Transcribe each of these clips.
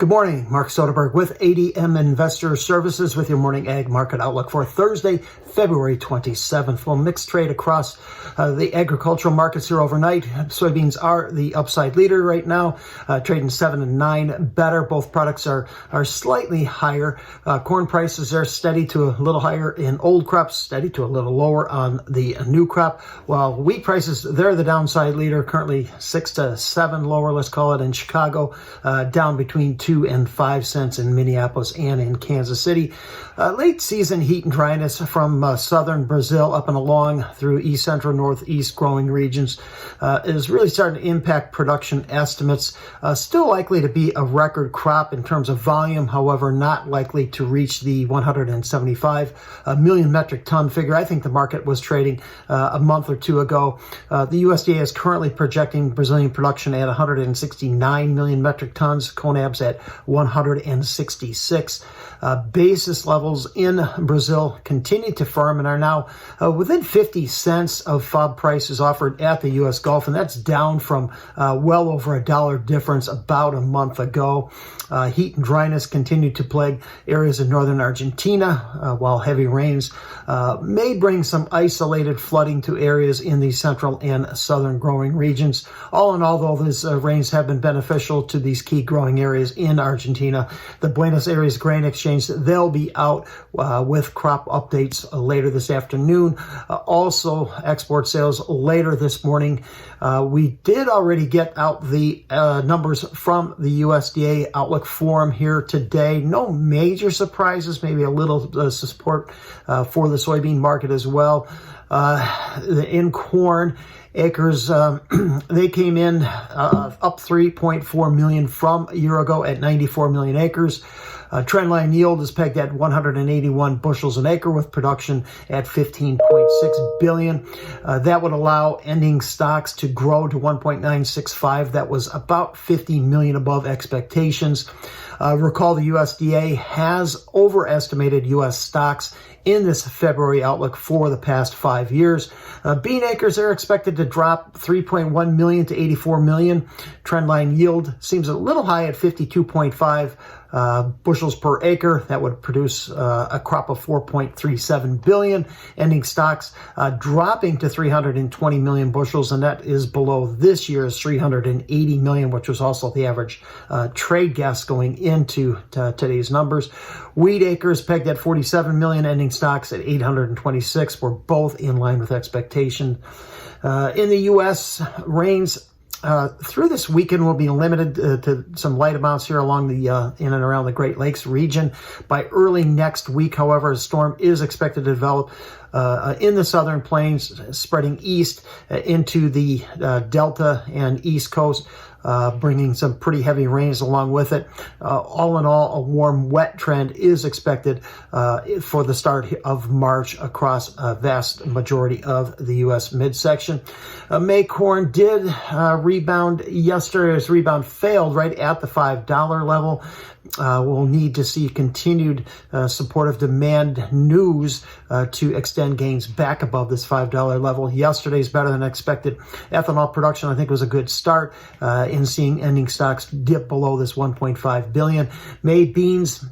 Good morning, Mark Soderberg with ADM Investor Services with your morning ag market outlook for Thursday, February 27th. Well, mixed trade across the agricultural markets here overnight. Soybeans are the upside leader right now, trading 7 and 9 better. Both products are slightly higher. Corn prices are steady to a little higher in old crops, steady to a little lower on the new crop. While wheat prices, they're the downside leader, currently 6 to 7 lower, let's call it, in Chicago, down between 2 and 5 cents in Minneapolis and in Kansas City. Late season heat and dryness from southern Brazil up and along through east central northeast growing regions is really starting to impact production estimates. Still likely to be a record crop in terms of volume, however, not likely to reach the 175 million metric ton figure I think the market was trading a month or two ago. The USDA is currently projecting Brazilian production at 169 million metric tons, CONAB's at 166. Basis levels in Brazil continue to firm and are now within 50 cents of FOB prices offered at the U.S. Gulf, and that's down from well over $1 difference about a month ago. Heat and dryness continue to plague areas in northern Argentina, while heavy rains may bring some isolated flooding to areas in the central and southern growing regions. All in all, though, these rains have been beneficial to these key growing areas in Argentina. The Buenos Aires Grain Exchange, they'll be out with crop updates later this afternoon. Also, export sales later this morning. We did already get out the numbers from the USDA Outlook Forum here today. No major surprises, maybe a little support for the soybean market as well. In corn, acres, they came in up 3.4 million from a year ago at 94 million acres. Trendline yield is pegged at 181 bushels an acre with production at 15.6 billion. That would allow ending stocks to grow to 1.965. That was about 50 million above expectations. Recall the USDA has overestimated U.S. stocks in this February outlook for the past 5 years. Bean acres are expected to drop 3.1 million to 84 million. Trendline yield seems a little high at 52.5 bushels per acre. That would produce a crop of 4.37 billion. Ending stocks dropping to 320 million bushels, and that is below this year's 380 million, which was also the average trade guess going into today's numbers. Wheat acres pegged at 47 million, ending stocks at 826. We're both in line with expectation. In the U.S., rains through this weekend will be limited to some light amounts here along the in and around the Great Lakes region. By early next week, however, a storm is expected to develop in the southern plains, spreading east into the Delta and East Coast, bringing some pretty heavy rains along with it. All in all, a warm, wet trend is expected for the start of March across a vast majority of the U.S. midsection. May corn did rebound yesterday. Its rebound failed right at the $5 level. We'll need to see continued supportive demand news to extend gains back above this $5 level. Yesterday's better than expected ethanol production, I think, was a good start in seeing ending stocks dip below this 1.5 billion. May beans,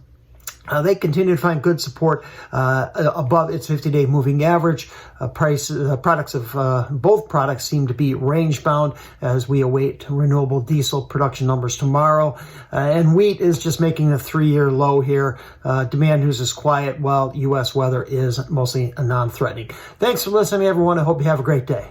they continue to find good support above its 50-day moving average. Products of both products seem to be range bound as we await renewable diesel production numbers tomorrow. And wheat is just making a 3-year low here. Demand news is quiet while U.S. weather is mostly non-threatening. Thanks for listening, everyone. I hope you have a great day.